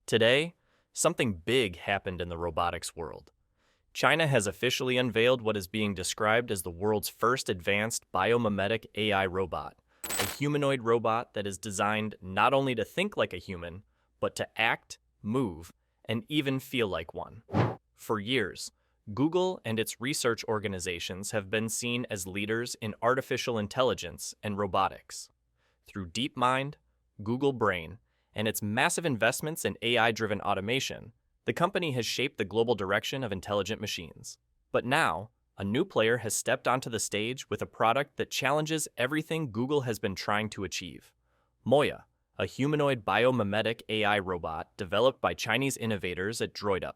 Today, something big happened in the robotics world. China has officially unveiled what is being described as the world's first advanced biomimetic AI robot, a humanoid robot that is designed not only to think like a human, but to act, move, and even feel like one. For years, Google and its research organizations have been seen as leaders in artificial intelligence and robotics. Through DeepMind, Google Brain, and its massive investments in AI-driven automation, the company has shaped the global direction of intelligent machines. But now, a new player has stepped onto the stage with a product that challenges everything Google has been trying to achieve. Moya, a humanoid biomimetic AI robot developed by Chinese innovators at DroidUp.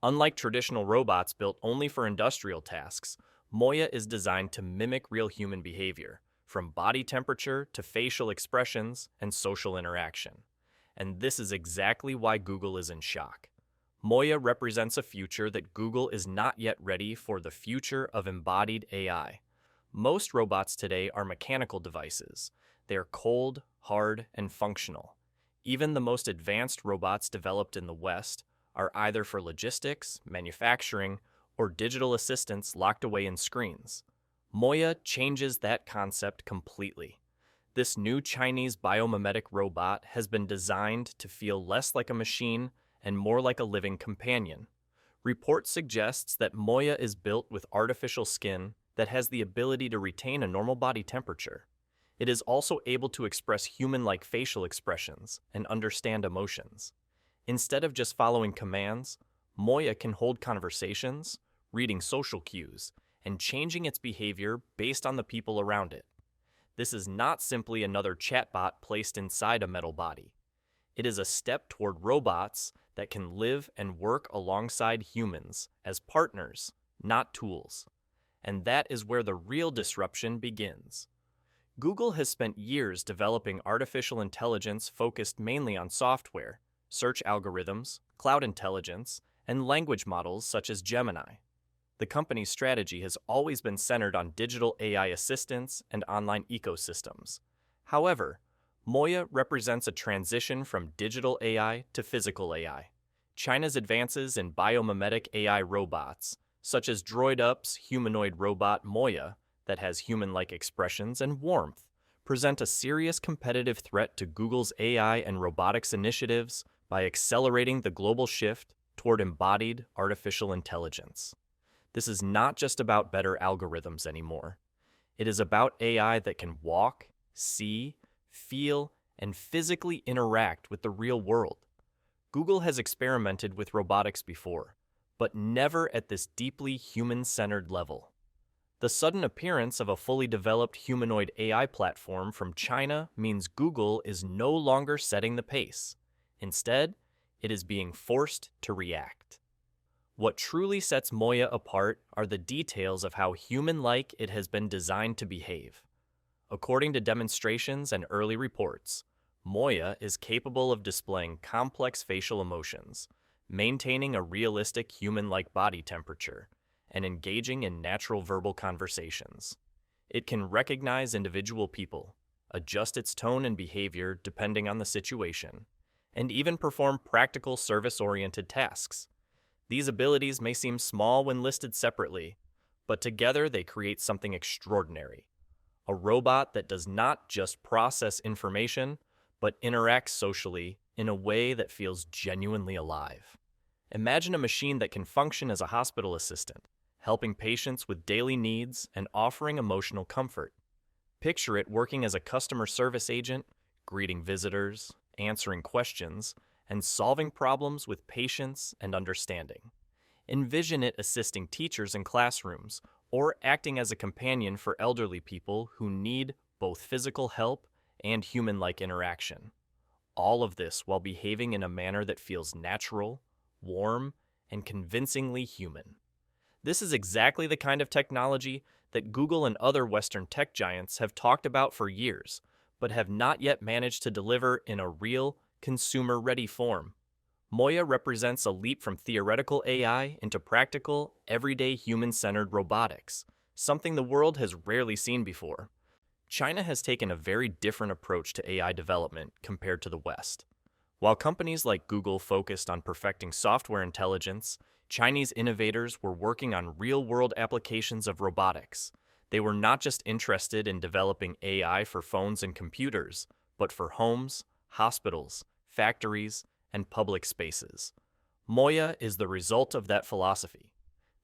Unlike traditional robots built only for industrial tasks, Moya is designed to mimic real human behavior, from body temperature to facial expressions and social interaction. And this is exactly why Google is in shock. Moya represents a future that Google is not yet ready for: the future of embodied AI. Most robots today are mechanical devices. They are cold, hard, and functional. Even the most advanced robots developed in the West are either for logistics, manufacturing, or digital assistants locked away in screens. Moya changes that concept completely. This new Chinese biomimetic robot has been designed to feel less like a machine and more like a living companion. Reports suggest that Moya is built with artificial skin that has the ability to retain a normal body temperature. It is also able to express human-like facial expressions and understand emotions. Instead of just following commands, Moya can hold conversations, reading social cues, and changing its behavior based on the people around it. This is not simply another chatbot placed inside a metal body. It is a step toward robots that can live and work alongside humans as partners, not tools. And that is where the real disruption begins. Google has spent years developing artificial intelligence focused mainly on software, search algorithms, cloud intelligence, and language models such as Gemini. The company's strategy has always been centered on digital AI assistants and online ecosystems. However, Moya represents a transition from digital AI to physical AI. China's advances in biomimetic AI robots, such as DroidUp's humanoid robot Moya that has human-like expressions and warmth, present a serious competitive threat to Google's AI and robotics initiatives by accelerating the global shift toward embodied artificial intelligence. This is not just about better algorithms anymore. It is about AI that can walk, see, feel, and physically interact with the real world. Google has experimented with robotics before, but never at this deeply human-centered level. The sudden appearance of a fully developed humanoid AI platform from China means Google is no longer setting the pace. Instead, it is being forced to react. What truly sets Moya apart are the details of how human-like it has been designed to behave. According to demonstrations and early reports, Moya is capable of displaying complex facial emotions, maintaining a realistic human-like body temperature, and engaging in natural verbal conversations. It can recognize individual people, adjust its tone and behavior depending on the situation, and even perform practical service-oriented tasks. These abilities may seem small when listed separately, but together they create something extraordinary. A robot that does not just process information, but interacts socially in a way that feels genuinely alive. Imagine a machine that can function as a hospital assistant, helping patients with daily needs and offering emotional comfort. Picture it working as a customer service agent, greeting visitors, answering questions, and solving problems with patience and understanding. Envision it assisting teachers in classrooms or acting as a companion for elderly people who need both physical help and human-like interaction. All of this while behaving in a manner that feels natural, warm, and convincingly human. This is exactly the kind of technology that Google and other Western tech giants have talked about for years, but have not yet managed to deliver in a real, consumer-ready form. Moya represents a leap from theoretical AI into practical, everyday human-centered robotics, something the world has rarely seen before. China has taken a very different approach to AI development compared to the West. While companies like Google focused on perfecting software intelligence, Chinese innovators were working on real-world applications of robotics. They were not just interested in developing AI for phones and computers, but for homes, hospitals, factories, and public spaces. Moya is the result of that philosophy.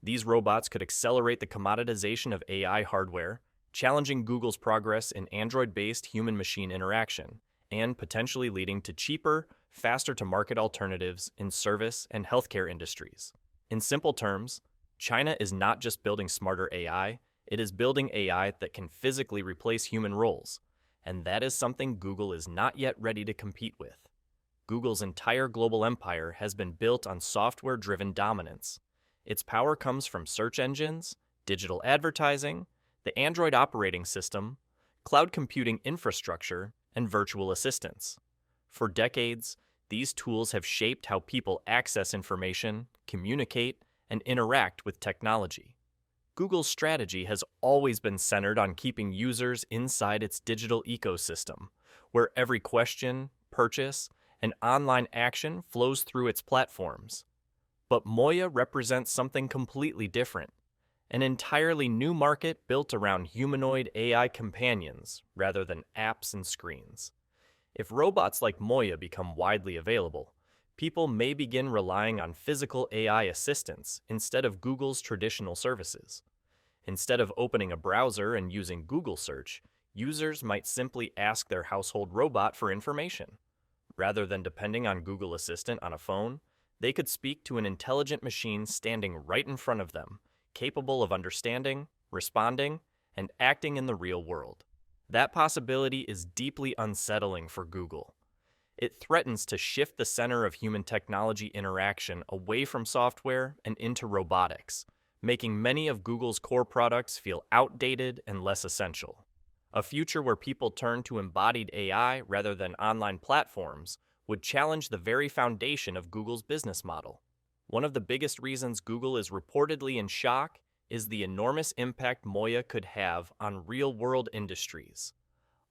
These robots could accelerate the commoditization of AI hardware, challenging Google's progress in Android-based human-machine interaction, and potentially leading to cheaper, faster-to-market alternatives in service and healthcare industries. In simple terms, China is not just building smarter AI, it is building AI that can physically replace human roles, and that is something Google is not yet ready to compete with. Google's entire global empire has been built on software-driven dominance. Its power comes from search engines, digital advertising, the Android operating system, cloud computing infrastructure, and virtual assistants. For decades, these tools have shaped how people access information, communicate, and interact with technology. Google's strategy has always been centered on keeping users inside its digital ecosystem, where every question, purchase, and online action flows through its platforms. But Moya represents something completely different, an entirely new market built around humanoid AI companions rather than apps and screens. If robots like Moya become widely available, people may begin relying on physical AI assistants instead of Google's traditional services. Instead of opening a browser and using Google search, users might simply ask their household robot for information. Rather than depending on Google Assistant on a phone, they could speak to an intelligent machine standing right in front of them, capable of understanding, responding, and acting in the real world. That possibility is deeply unsettling for Google. It threatens to shift the center of human technology interaction away from software and into robotics, making many of Google's core products feel outdated and less essential. A future where people turn to embodied AI rather than online platforms would challenge the very foundation of Google's business model. One of the biggest reasons Google is reportedly in shock is the enormous impact Moya could have on real-world industries.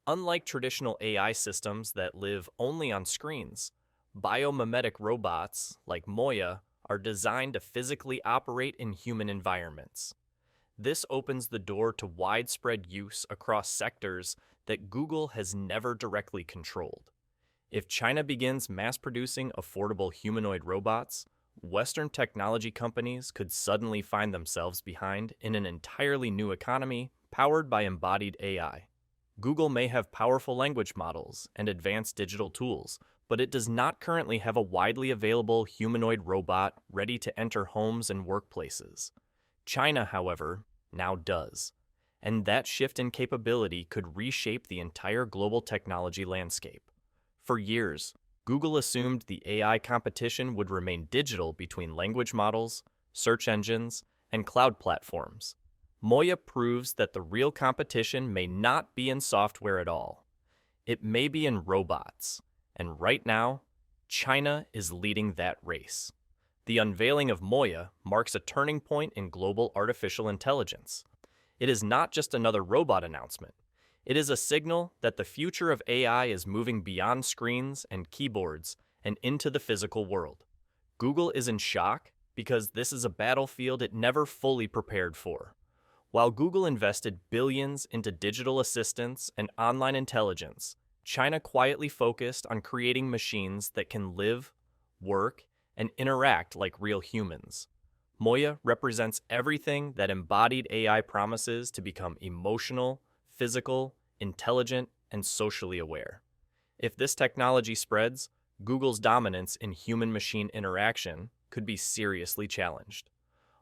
Unlike traditional AI systems that live only on screens, biomimetic robots, like Moya, are designed to physically operate in human environments. This opens the door to widespread use across sectors that Google has never directly controlled. If China begins mass-producing affordable humanoid robots, Western technology companies could suddenly find themselves behind in an entirely new economy powered by embodied AI. Google may have powerful language models and advanced digital tools, but it does not currently have a widely available humanoid robot ready to enter homes and workplaces. China, however, now does. And that shift in capability could reshape the entire global technology landscape. For years, Google assumed the AI competition would remain digital between language models, search engines, and cloud platforms. Moya proves that the real competition may not be in software at all. It may be in robots. And right now, China is leading that race. The unveiling of Moya marks a turning point in global artificial intelligence. It is not just another robot announcement. It is a signal that the future of AI is moving beyond screens and keyboards and into the physical world. Google is in shock because this is a battlefield it never fully prepared for. While Google invested billions into digital assistants and online intelligence, China quietly focused on creating machines that can live, work, and interact like real humans. Moya represents everything that embodied AI promises to become emotional, physical, intelligent, and socially aware. If this technology spreads, Google's dominance in human-machine interaction could be seriously challenged.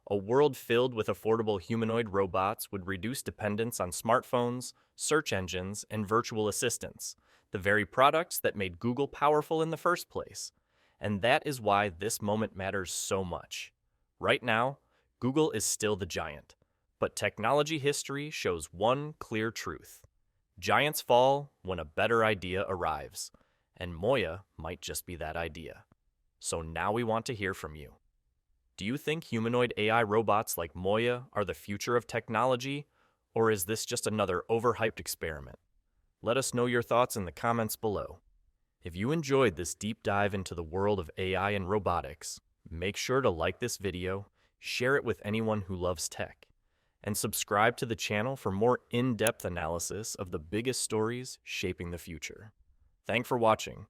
A world filled with affordable humanoid robots would reduce dependence on smartphones, search engines, and virtual assistants, the very products that made Google powerful in the first place. And that is why this moment matters so much. Right now, Google is still the giant, but technology history shows one clear truth. Giants fall when a better idea arrives, and Moya might just be that idea. So now we want to hear from you. Do you think humanoid AI robots like Moya are the future of technology, or is this just another overhyped experiment? Let us know your thoughts in the comments below. If you enjoyed this deep dive into the world of AI and robotics, make sure to like this video, share it with anyone who loves tech, and subscribe to the channel for more in-depth analysis of the biggest stories shaping the future. Thanks for watching.